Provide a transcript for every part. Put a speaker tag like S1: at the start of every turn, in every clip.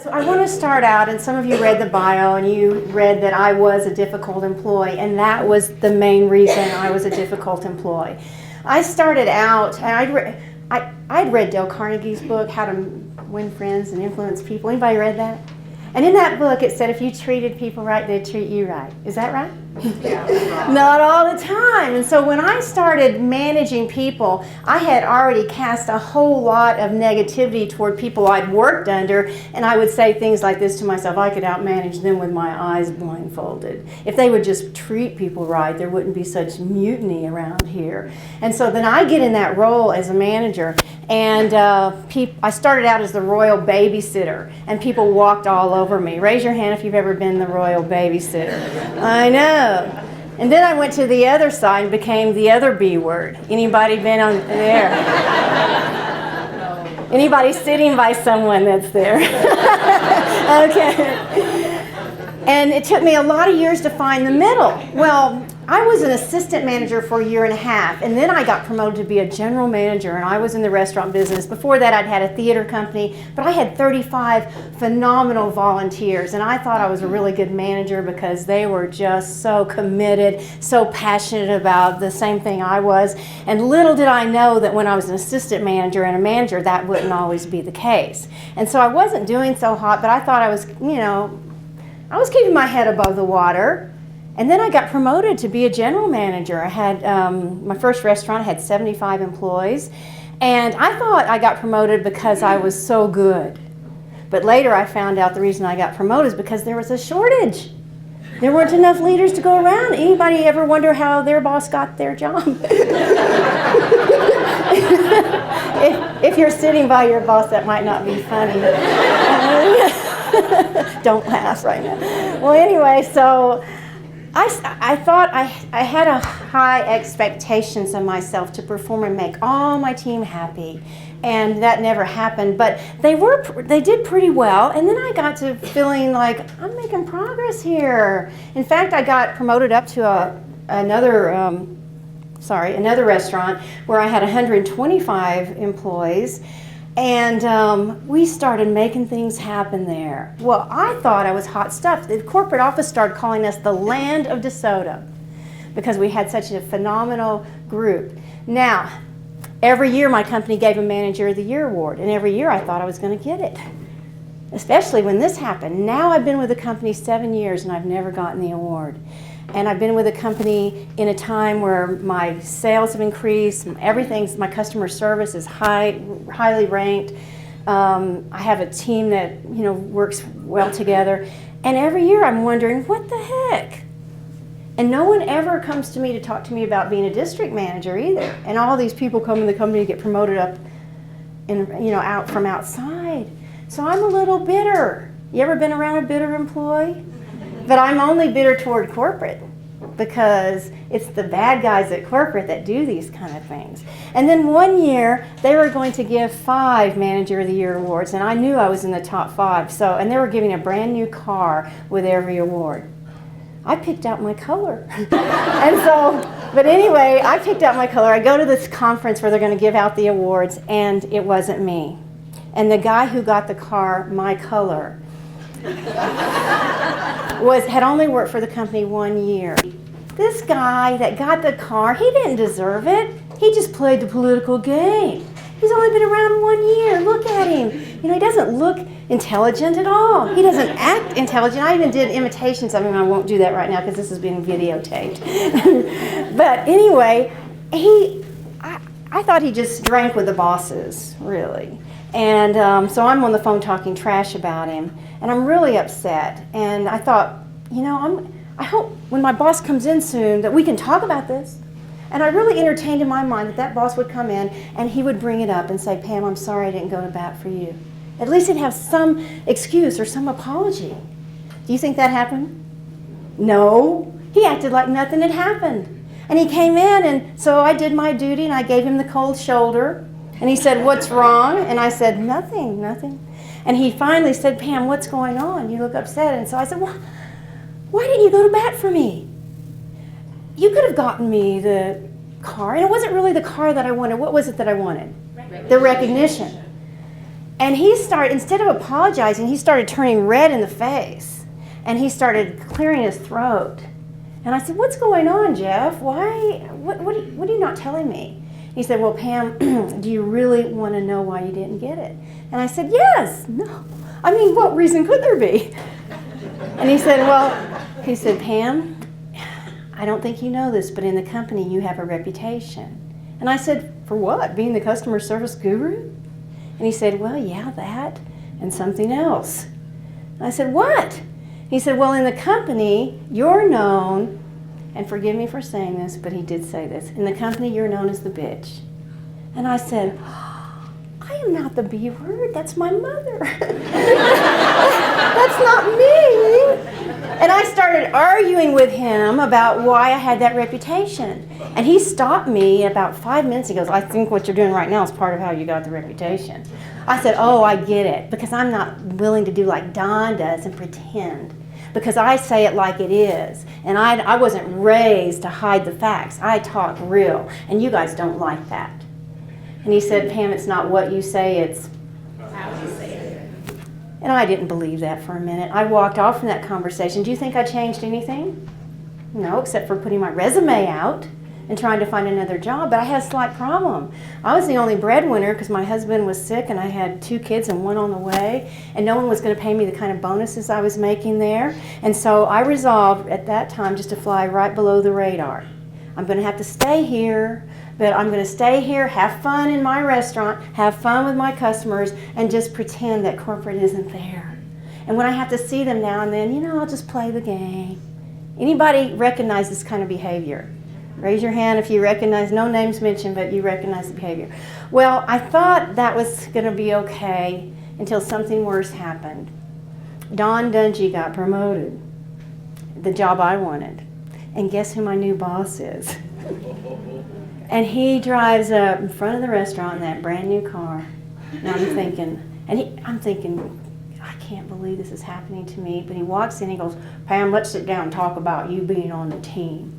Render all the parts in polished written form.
S1: So I want to start out, and some of you read the bio and you read that I was a difficult employee, and that was the main reason I was a difficult employee. I started out, and I'd read Dale Carnegie's book, How to Win Friends and Influence People. Anybody read that? And in that book it said if you treated people right, they'd treat you right. Is that right?
S2: Yeah.
S1: Not all the time. And so when I started managing people, I had already cast a whole lot of negativity toward people I'd worked under, and I would say things like this to myself: I could outmanage them with my eyes blindfolded. If they would just treat people right, there wouldn't be such mutiny around here. And so then I get in that role as a manager, and I started out as the royal babysitter, and people walked all over me. Raise your hand if you've ever been the royal babysitter. I know. And then I went to the other side and became the other B word. Anybody been on there? Anybody sitting by someone that's there? Okay. And it took me a lot of years to find the middle. Well, I was an assistant manager for a year and a half, and then I got promoted to be a general manager, and I was in the restaurant business. Before that, I'd had a theater company, but I had 35 phenomenal volunteers, and I thought I was a really good manager because they were just so committed, so passionate about the same thing I was. And little did I know that when I was an assistant manager and a manager, that wouldn't always be the case. And so I wasn't doing so hot, but I thought I was, I was keeping my head above the water. And then I got promoted to be a general manager. I had my first restaurant had 75 employees, and I thought I got promoted because I was so good. But later I found out the reason I got promoted is because there was a shortage. There weren't enough leaders to go around. Anybody ever wonder how their boss got their job? if you're sitting by your boss, that might not be funny. Don't laugh right now. Well, anyway, so I thought I had a high expectations of myself to perform and make all my team happy, and that never happened. But they did pretty well, and then I got to feeling like I'm making progress here. In fact, I got promoted up to another restaurant where I had 125 employees. And we started making things happen there. Well, I thought I was hot stuff. The corporate office started calling us the land of DeSoto because we had such a phenomenal group. Now, every year my company gave a Manager of the Year award, and every year I thought I was going to get it, especially when this happened. Now I've been with the company 7 years and I've never gotten the award. And I've been with the company in a time where my sales have increased, my customer service is highly ranked. I have a team that works well together. And every year I'm wondering, what the heck? And no one ever comes to me to talk to me about being a district manager either. And all these people come in the company to get promoted up out from outside. So I'm a little bitter. You ever been around a bitter employee? But I'm only bitter toward corporate because it's the bad guys at corporate that do these kind of things. And then one year, they were going to give 5 Manager of the Year awards, and I knew I was in the top 5. And they were giving a brand new car with every award. I picked out my color. But anyway, I picked out my color. I go to this conference where they're going to give out the awards, and it wasn't me. And the guy who got the car, my color, had only worked for the company 1 year. This guy that got the car, he didn't deserve it. He just played the political game. He's only been around 1 year. Look at him. He doesn't look intelligent at all. He doesn't act intelligent. I even did imitations of him. I won't do that right now because this is being videotaped. But anyway, I thought he just drank with the bosses, really. And so I'm on the phone talking trash about him, and I'm really upset. And I thought, I hope when my boss comes in soon that we can talk about this. And I really entertained in my mind that boss would come in and he would bring it up and say, Pam, I'm sorry I didn't go to bat for you. At least he'd have some excuse or some apology. Do you think that happened? No. He acted like nothing had happened. And he came in, and so I did my duty, and I gave him the cold shoulder. And he said, what's wrong? And I said, nothing. And he finally said, Pam, what's going on? You look upset. And so I said, well, why didn't you go to bat for me? You could have gotten me the car. And it wasn't really the car that I wanted. What was it that I wanted? The recognition. And he started, instead of apologizing, he started turning red in the face. And he started clearing his throat. And I said, what's going on, Jeff? Why? What are you not telling me? He said, well, Pam, do you really want to know why you didn't get it? And I said, yes. No. I mean, what reason could there be? And he said, Pam, I don't think you know this, but in the company you have a reputation. And I said, for what? Being the customer service guru? And he said, well, yeah, that and something else. And I said, what? He said, well, in the company, you're known, and forgive me for saying this, but he did say this, in the company, you're known as the bitch. And I said, I am not the B word, that's my mother. That's not me. And I started arguing with him about why I had that reputation. And he stopped me about 5 minutes. He goes, I think what you're doing right now is part of how you got the reputation. I said, oh, I get it, because I'm not willing to do like Don does and pretend. Because I say it like it is. And I wasn't raised to hide the facts. I talk real. And you guys don't like that. And he said, Pam, it's not what you say, it's how you say it. And I didn't believe that for a minute. I walked off from that conversation. Do you think I changed anything? No, except for putting my resume out and trying to find another job. But I had a slight problem. I was the only breadwinner because my husband was sick and I had 2 kids and one on the way. And no one was going to pay me the kind of bonuses I was making there. And so I resolved at that time just to fly right below the radar. I'm going to have to stay here, but I'm going to stay here, have fun in my restaurant, have fun with my customers, and just pretend that corporate isn't there. And when I have to see them now and then, I'll just play the game. Anybody recognize this kind of behavior? Raise your hand if you recognize, no names mentioned, but you recognize the behavior. Well, I thought that was going to be okay until something worse happened. Don Dungy got promoted, the job I wanted. And guess who my new boss is? And he drives up in front of the restaurant in that brand new car. And I'm thinking, I can't believe this is happening to me. But he walks in, he goes, Pam, let's sit down and talk about you being on the team.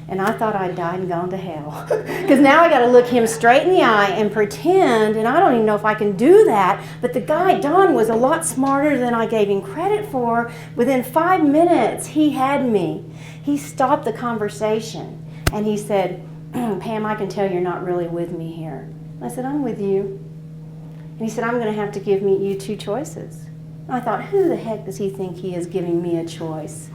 S1: And I thought I'd died and gone to hell. Because now I got to look him straight in the eye and pretend, and I don't even know if I can do that. But the guy, Don, was a lot smarter than I gave him credit for. Within 5 minutes, he had me. He stopped the conversation and he said, Pam, I can tell you're not really with me here. I said, I'm with you. And he said, I'm going to have to give you 2 choices. And I thought, who the heck does he think he is giving me a choice?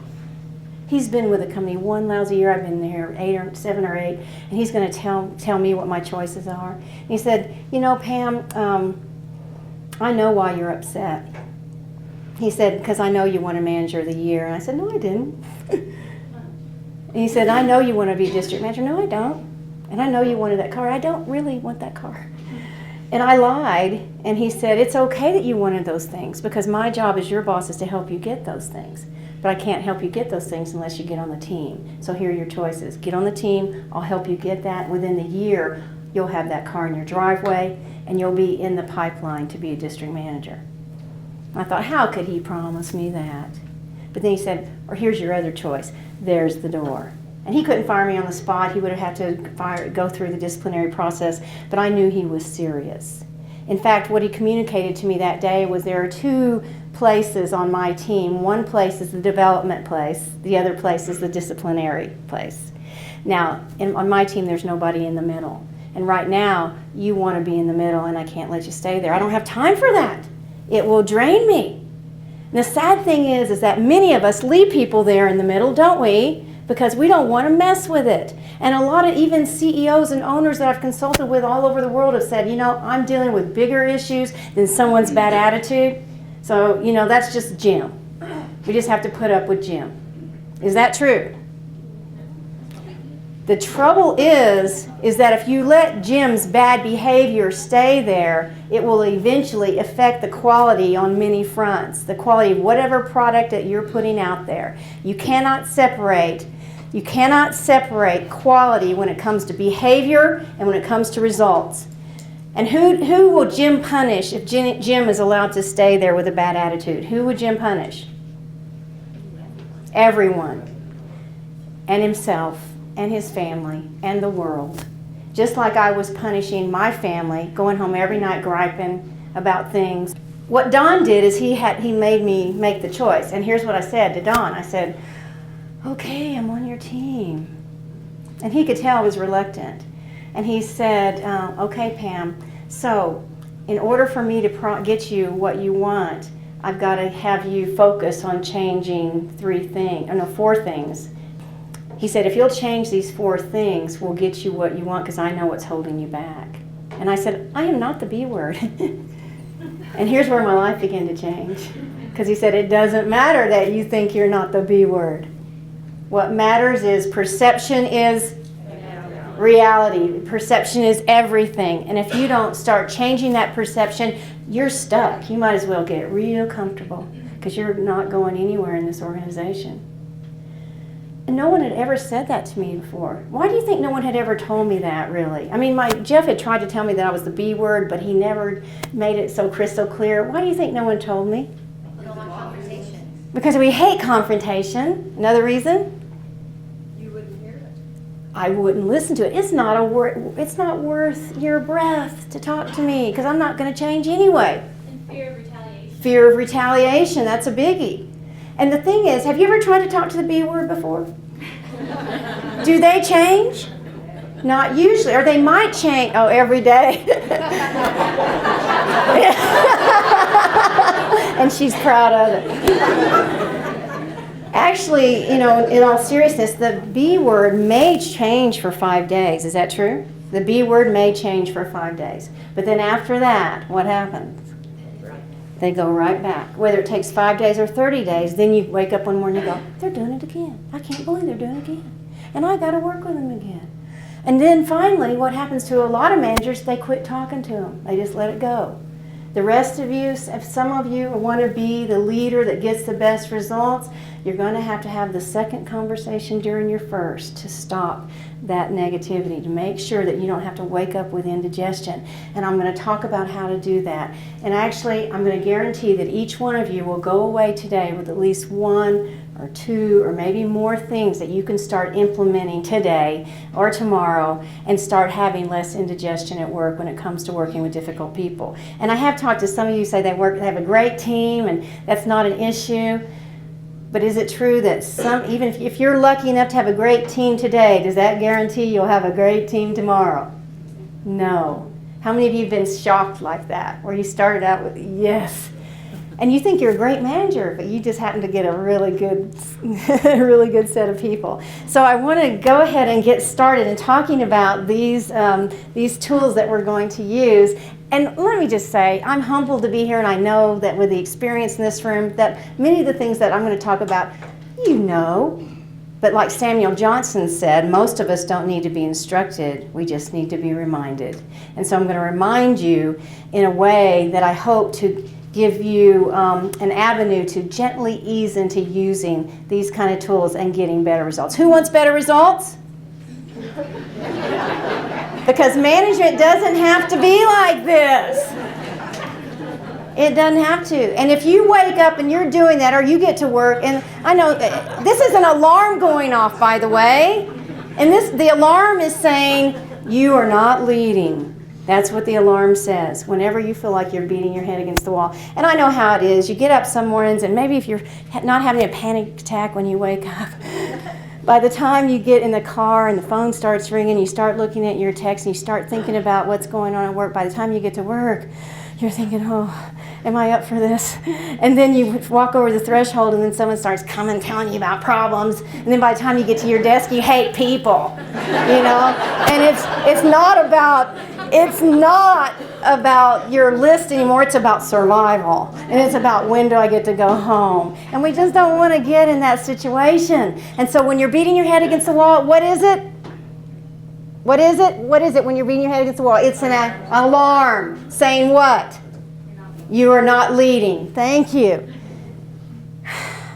S1: He's been with the company 1 lousy year. I've been there 7 or 8, and he's going to tell me what my choices are. And he said, Pam, I know why you're upset. He said, because I know you won a manager of the year. And I said, no, I didn't. And he said, I know you want to be a district manager. No, I don't. And I know you wanted that car. I don't really want that car. And I lied, and he said, it's okay that you wanted those things, because my job as your boss is to help you get those things. But I can't help you get those things unless you get on the team. So here are your choices. Get on the team, I'll help you get that. Within the year, you'll have that car in your driveway, and you'll be in the pipeline to be a district manager. I thought, how could he promise me that? But then he said, or here's your other choice. There's the door. And he couldn't fire me on the spot. He would have had to go through the disciplinary process, but I knew he was serious. In fact, what he communicated to me that day was there are 2 places on my team. One place is the development place. The other place is the disciplinary place. Now, on my team, there's nobody in the middle. And right now, you want to be in the middle, and I can't let you stay there. I don't have time for that. It will drain me. And the sad thing is that many of us leave people there in the middle, don't we? Because we don't want to mess with it. And a lot of even CEOs and owners that I've consulted with all over the world have said, I'm dealing with bigger issues than someone's bad attitude. So, that's just Jim. We just have to put up with Jim. Is that true? The trouble is that if you let Jim's bad behavior stay there, it will eventually affect the quality on many fronts, the quality of whatever product that you're putting out there. You cannot separate quality when it comes to behavior and when it comes to results. And who will Jim punish if Jim is allowed to stay there with a bad attitude? Who would Jim punish? Everyone. And himself. And his family, and the world. Just like I was punishing my family, going home every night griping about things. What Don did is he made me make the choice. And here's what I said to Don. I said, okay, I'm on your team. And he could tell I was reluctant. And he said, okay, Pam, so in order for me to get you what you want, I've got to have you focus on changing 4 things. He said, if you'll change these 4 things, we'll get you what you want, because I know what's holding you back. And I said, I am not the B word. And here's where my life began to change. Because he said, it doesn't matter that you think you're not the B word. What matters is perception is reality. Perception is everything. And if you don't start changing that perception, you're stuck. You might as well get real comfortable, because you're not going anywhere in this organization. And no one had ever said that to me before. Why do you think no one had ever told me that, really? I mean, Jeff had tried to tell me that I was the B word, but he never made it so crystal clear. Why do you think no one told me?
S2: We don't want confrontation.
S1: Because we hate confrontation. Another reason?
S2: You wouldn't hear it.
S1: I wouldn't listen to it. It's not worth your breath to talk to me, because I'm not going to change anyway.
S2: And fear of retaliation.
S1: Fear of retaliation, that's a biggie. And the thing is, have you ever tried to talk to the B word before? Do they change? Not usually, or they might change. Oh, every day. And she's proud of it. Actually, in all seriousness, the B word may change for 5 days. Is that true? The B word may change for 5 days. But then after that, what happens? They go right back. Whether it takes 5 days or 30 days, then you wake up one morning and you go, they're doing it again. I can't believe they're doing it again. And I got to work with them again. And then finally, what happens to a lot of managers, they quit talking to them. They just let it go. The rest of you, if some of you want to be the leader that gets the best results, you're going to have the second conversation during your first to stop that negativity, to make sure that you don't have to wake up with indigestion. And I'm going to talk about how to do that. And actually, I'm going to guarantee that each one of you will go away today with at least 1 or 2 or maybe more things that you can start implementing today or tomorrow and start having less indigestion at work when it comes to working with difficult people. And I have talked to some of you who say they have a great team and that's not an issue. But is it true that even if you're lucky enough to have a great team today, does that guarantee you'll have a great team tomorrow? No. How many of you have been shocked like that, where you started out with yes, and you think you're a great manager, but you just happen to get a really good set of people? So I want to go ahead and get started in talking about these tools that we're going to use. And let me just say, I'm humbled to be here, and I know that with the experience in this room, that many of the things that I'm going to talk about, you know. But like Samuel Johnson said, most of us don't need to be instructed, we just need to be reminded. And so I'm going to remind you in a way that I hope to give you an avenue to gently ease into using these kind of tools and getting better results. Who wants better results? Because management doesn't have to be like this. It doesn't have to. And if you wake up and you're doing that, or you get to work, and I know this is an alarm going off, by the way. And the alarm is saying, you are not leading. That's what the alarm says, whenever you feel like you're beating your head against the wall. And I know how it is. You get up some mornings, and maybe if you're not having a panic attack when you wake up, by the time you get in the car and the phone starts ringing, you start looking at your text and you start thinking about what's going on at work. By the time you get to work, you're thinking, oh, am I up for this? And then you walk over the threshold and then someone starts coming telling you about problems. And then by the time you get to your desk, you hate people, And it's not about your list anymore. It's about survival. And it's about, when do I get to go home? And we just don't want to get in that situation. And so when you're beating your head against the wall, what is it? What is it? What is it when you're beating your head against the wall? It's an alarm saying what? You are not leading. Thank you.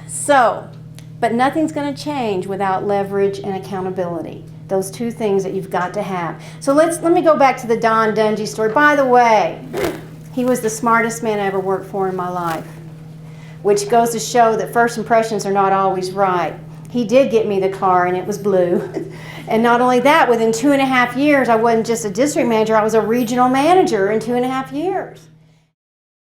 S1: So, but nothing's going to change without leverage and accountability. Those 2 things that you've got to have. So let me go back to the Don Dungy story. By the way, he was the smartest man I ever worked for in my life, which goes to show that first impressions are not always right. He did get me the car, and it was blue. And not only that, within 2.5 years, I wasn't just a district manager, I was a regional manager in 2.5 years.